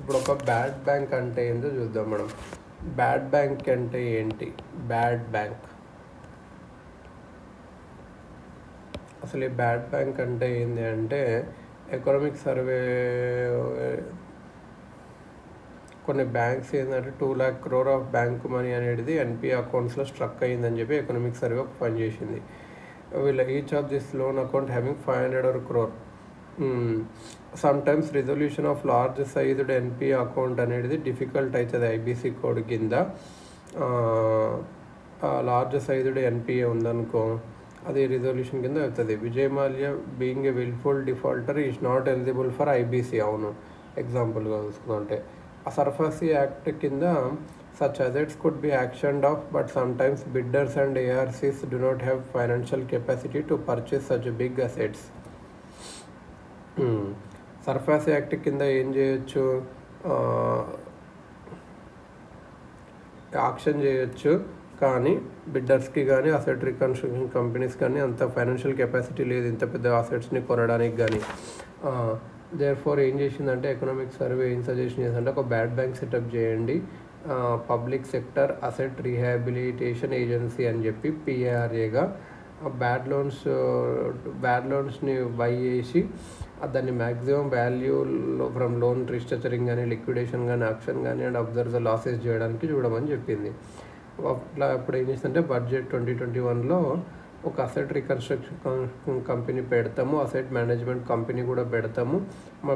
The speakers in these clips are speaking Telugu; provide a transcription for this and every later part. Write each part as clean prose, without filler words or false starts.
ఇప్పుడు ఒక బ్యాడ్ బ్యాంక్ అంటే ఏంటో చూద్దాం మనం. బ్యాడ్ బ్యాంక్ అంటే ఏంటి? బ్యాడ్ బ్యాంక్ అసలు ఈ బ్యాడ్ బ్యాంక్ అంటే ఏంటి అంటే, ఎకనామిక్ సర్వే కొన్ని బ్యాంక్స్ ఏంటంటే 2,00,000 crore ఆఫ్ బ్యాంక్ మనీ అనేది ఎన్పిఏ అకౌంట్స్లో స్ట్రక్ అయ్యిందని చెప్పి ఎకనామిక్ సర్వే ఒక పని చేసింది. వీళ్ళ each of this loan account having 500 crore. Sometimes resolution of large sized NPA account అనేది డిఫికల్ట్ అవుతుంది ఐబీసీ కోడ్ కింద. లార్జ్ సైజ్డ్ ఎన్పిఏ ఉందనుకో, అది రిజల్యూషన్ కింద అవుతుంది. Vijay Mallya being a wilful defaulter is not eligible for IBC. అవును, ఎగ్జాంపుల్గా చూసుకుంటే సర్ఫాసీ యాక్ట్ కింద such assets could be actioned off, but sometimes bidders and ARCs do not have financial capacity to purchase such big assets. SARFAESI act కింద ఏం చేయొచ్చు? ఆక్షన్ చేయొచ్చు, కానీ బిడ్డర్స్కి కానీ అసెట్ రికన్స్ట్రక్షన్ కంపెనీస్ కానీ అంత ఫైనాన్షియల్ కెపాసిటీ లేదు ఇంత పెద్ద అసెట్స్ని కొనడానికి కానీ. దేర్ఫోర్ ఏం చేసిందంటే ఎకనామిక్ సర్వే ఏం సజెషన్ చేసిందంటే ఒక బ్యాడ్ బ్యాంక్ సెటప్ చేయండి, public sector asset rehabilitation agency అని చెప్పి పిఆర్ఏగా బ్యాడ్ లోన్స్ని బై చేసి దాన్ని మ్యాక్సిమం వాల్యూలో ఫ్రమ్ లోన్ రీస్ట్రక్చరింగ్ కానీ లిక్విడేషన్ కానీ ఆక్షన్ కానీ అండ్ అబ్జర్వ్ ద లాసెస్ చేయడానికి చూడమని చెప్పింది. అట్లా ఇప్పుడు ఏం చేసిందంటే బడ్జెట్ 2021లో ఒక అసెట్ రికన్స్ట్రక్షన్ కంపెనీ పెడతాము, అసెట్ మేనేజ్మెంట్ కంపెనీ కూడా పెడతాము, మా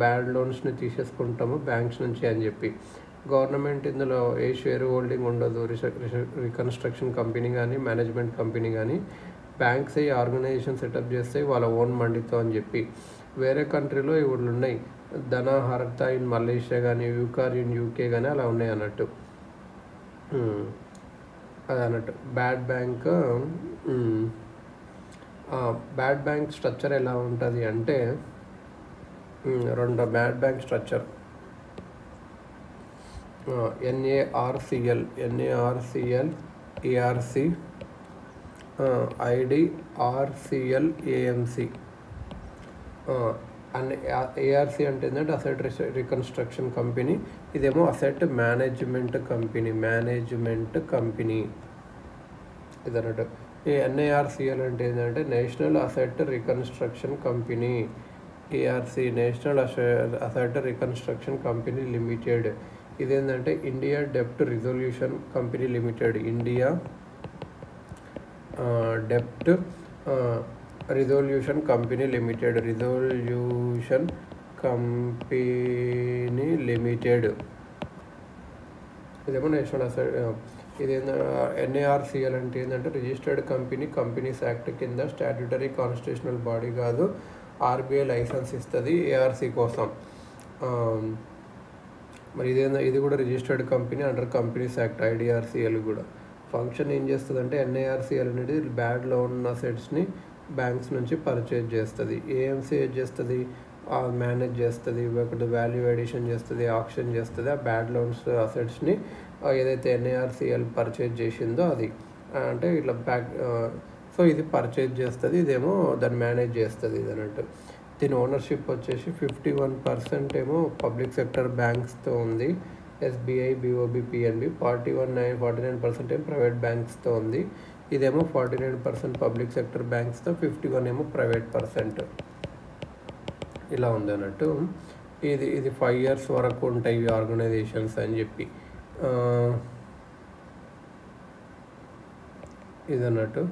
బ్యాడ్ లోన్స్ని తీసేసుకుంటాము బ్యాంక్స్ నుంచి అని చెప్పి. గవర్నమెంట్ ఇందులో ఏ షేర్ హోల్డింగ్ ఉండదు, రికన్స్ట్రక్షన్ కంపెనీ కానీ మేనేజ్మెంట్ కంపెనీ కానీ. బ్యాంక్స్ ఈ ఆర్గనైజేషన్ సెటప్ చేస్తాయి వాళ్ళ ఓన్ మండితో అని చెప్పి. వేరే కంట్రీలో ఇవి ఉన్నాయి, ధనా హర్తా ఇన్ మలేషియా కానీ, యూకార్ ఇన్ యూకే కానీ అలా ఉన్నాయి అన్నట్టు. అది అన్నట్టు బ్యాడ్ బ్యాంక్ స్ట్రక్చర్ ఎలా ఉంటుంది అంటే, రెండు bad bank structure NARCL, ARC, IDRCL, AMC. And ARC అంటే ఏంటంటే అసెట్ రికన్స్ట్రక్షన్ కంపెనీ, ఇదేమో అసెట్ మేనేజ్మెంట్ కంపెనీ ఇది అన్నట్టు. ఈ ఎన్ఏఆర్సిఎల్ అంటే ఏంటంటే national asset reconstruction company, ARC national asset reconstruction company limited. ఇదేంటంటే India డెప్ట్ resolution company limited, India డెప్ట్ resolution company limited, ఇదేమో నేషనల్ అసెట్. ఇదేంటంటే ఎన్ఏఆర్సిఎల్ అంటే ఏంటంటే రిజిస్టర్డ్ కంపెనీస్ యాక్ట్ కింద స్టాట్యూటరీ కాన్స్టిట్యూషనల్ బాడీ కాదు, ఆర్బీఐ లైసెన్స్ ఇస్తుంది ఏఆర్సి కోసం. మరి ఇది కూడా registered company under companies act. IDRCL కూడా ఫంక్షన్ ఏం చేస్తుందంటే ఎన్ఏఆర్సిఎల్ అనేది బ్యాడ్ లోన్ అసెట్స్ని బ్యాంక్స్ నుంచి పర్చేజ్ చేస్తుంది. ఏఎంసీ ఏం చేస్తుంది? మేనేజ్ చేస్తుంది, ఒకటి వాల్యూ ఎడిషన్ చేస్తుంది, ఆక్షన్ చేస్తుంది. ఆ బ్యాడ్ లోన్స్ అసెట్స్ని ఏదైతే ఎన్ఏఆర్సిఎల్ పర్చేజ్ చేసిందో అది అంటే ఇట్లా సో ఇది పర్చేజ్ చేస్తుంది, ఇదేమో దాన్ని మేనేజ్ చేస్తుంది ఇది అన్నట్టు. దీని ఓనర్షిప్ వచ్చేసి 51% ఏమో పబ్లిక్ సెక్టర్ బ్యాంక్స్తో ఉంది, ఎస్బీఐ, బీఓబీ, పిఎన్బి. 49% ఏమో ప్రైవేట్ బ్యాంక్స్తో ఉంది. ఇదేమో 49% పబ్లిక్ సెక్టర్ బ్యాంక్స్తో, 51 ఏమో ప్రైవేట్ పర్సెంట్. ఇలా ఉంది అన్నట్టు. ఇది 5 years వరకు ఉంటాయి ఈ ఆర్గనైజేషన్స్ అని చెప్పి ఇది అన్నట్టు.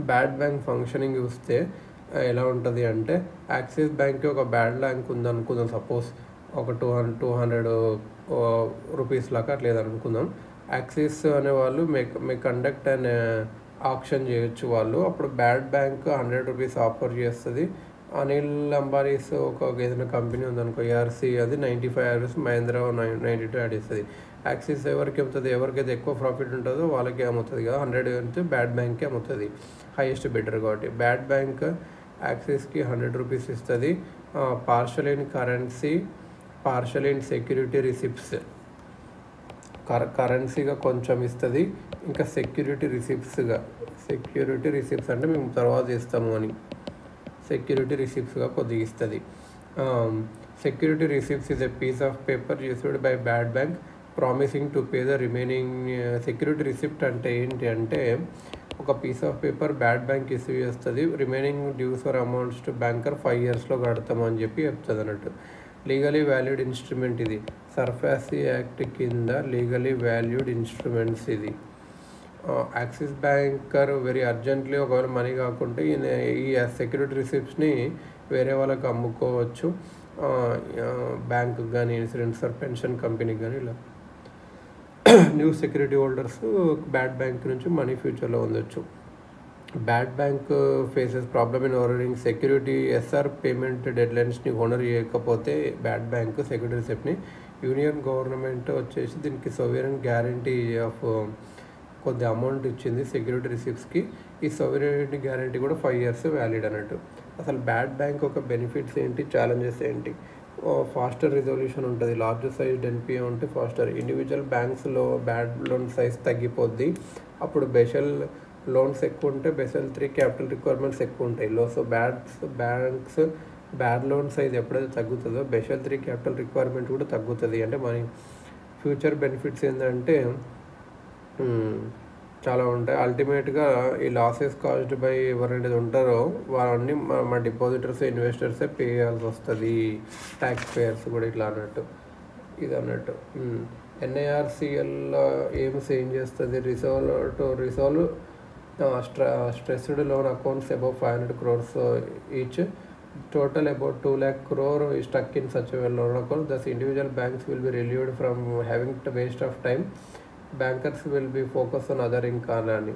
బ్యాడ్ బ్యాంక్ ఫంక్షనింగ్ చూస్తే ఎలా ఉంటుంది అంటే, యాక్సిస్ బ్యాంక్కి ఒక బ్యాడ్ బ్యాంక్ ఉందనుకుందాం, సపోజ్ ఒక 200 రూపీస్ లాగా అట్లా లేదనుకుందాం. యాక్సిస్ అనేవాళ్ళు మే కండక్ట్ అండ్ ఆక్షన్ చేయొచ్చు వాళ్ళు. అప్పుడు బ్యాడ్ బ్యాంక్ 100 రూపీస్ ఆఫర్ చేస్తుంది. అనిల్ అంబానీస్ ఒక ఏదైనా కంపెనీ ఉందనుకో ఏఆర్సి, అది 95 రూపీస్, మహేంద్ర 92 యాడ్ చేస్తుంది. యాక్సిస్ ఎవరికి అమ్ముతుంది? ఎవరికైతే ఎక్కువ ప్రాఫిట్ ఉంటుందో వాళ్ళకే అమ్ముతుంది కదా, 100 అంటే బ్యాడ్ బ్యాంక్కి అమ్ముతుంది, హైయెస్ట్ బిడ్డర్ కాబట్టి. బ్యాడ్ బ్యాంక్ యాక్సిస్కి 100 రూపీస్ ఇస్తుంది. Partial in currency, partial in security receipts, కరెన్సీగా కొంచెం ఇస్తుంది, ఇంకా సెక్యూరిటీ రిసిప్ట్స్ అంటే మేము తర్వాత ఇస్తాము అని. సెక్యూరిటీ రిసిప్ట్స్గా కొద్దిగా ఇస్తుంది. Security receipts is a piece of paper used by bad bank promising to pay the remaining. Security receipt అంటే ఏంటి అంటే ఒక piece of paper bad bank issue చేస్తుంది, remaining dues for amounts to banker 5 yearsలో కడతామని చెప్పి చెప్తుంది అన్నట్టు. లీగలీ వాల్యూడ్ ఇన్స్ట్రుమెంట్ ఇది. సర్ఫాసీ యాక్ట్ కింద లీగలీ వాల్యూడ్ ఇన్స్ట్రుమెంట్స్ ఇది. యాక్సిస్ బ్యాంకర్ వెరీ అర్జెంట్లీ ఒకవేళ మనీ కాకుంటే ఈ సెక్యూరిటీ రిసిప్ట్స్ని వేరే వాళ్ళకి అమ్ముకోవచ్చు, బ్యాంకుకి కానీ ఇన్సూరెన్స్ ఆర్ పెన్షన్ కంపెనీకి కానీ. ఇలా new security holders bad bank నుంచి మనీ ఫ్యూచర్లో పొందొచ్చు. Bad bank faces problem in honouring security SR payment డెడ్లైన్స్ని ఓనర్ చేయకపోతే బ్యాడ్ బ్యాంక్ సెక్యూరిటీ రిసిప్ట్ని యూనియన్ గవర్నమెంట్ వచ్చేసి దీనికి సోవరెన్ గ్యారంటీ ఆఫ్ కొద్ది అమౌంట్ ఇచ్చింది సెక్యూరిటీ రిసిప్ట్స్కి. ఈ సోవరెనిటీ గ్యారంటీ కూడా 5 years వ్యాలిడ్ అన్నట్టు. అసలు బ్యాడ్ బ్యాంక్ ఒక బెనిఫిట్స్ ఏంటి, ఛాలెంజెస్ ఏంటి? ఫాస్టర్ రిజల్యూషన్ ఉంటుంది. లార్జ్ సైజ్ ఎన్పిఏ ఉంటే ఫాస్టర్. ఇండివిజువల్ బ్యాంక్స్లో బ్యాడ్ లోన్ సైజ్ తగ్గిపోద్ది. అప్పుడు బెషల్ లోన్స్ ఎక్కువ ఉంటే బెసెల్ 3 క్యాపిటల్ రిక్వైర్మెంట్స్ ఎక్కువ ఉంటాయి. So banks bad loan size ఎప్పుడైతే తగ్గుతుందో బెషల్ 3 క్యాపిటల్ రిక్వైర్మెంట్ కూడా తగ్గుతుంది. అంటే మన ఫ్యూచర్ బెనిఫిట్స్ ఏంటంటే చాలా ఉంటాయి. అల్టిమేట్గా ఈ లాసెస్ కాస్డ్ బై ఎవరైతే ఉంటారో వాళ్ళని మా డిపాజిటర్స్ ఇన్వెస్టర్సే పే చేయాల్సి వస్తుంది, ట్యాక్స్ పేయర్స్ కూడా ఇట్లా అన్నట్టు ఇది అన్నట్టు. ఎన్ఐఆర్సిఎల్ ఏమ్స్ ఏం చేస్తుంది? Resolve stressed loan accounts above 500 crores each. Total about 2 lakh crore is stuck in such a loan account. Thus individual banks will be relieved from having to waste of time. Bankers will be focused on other income.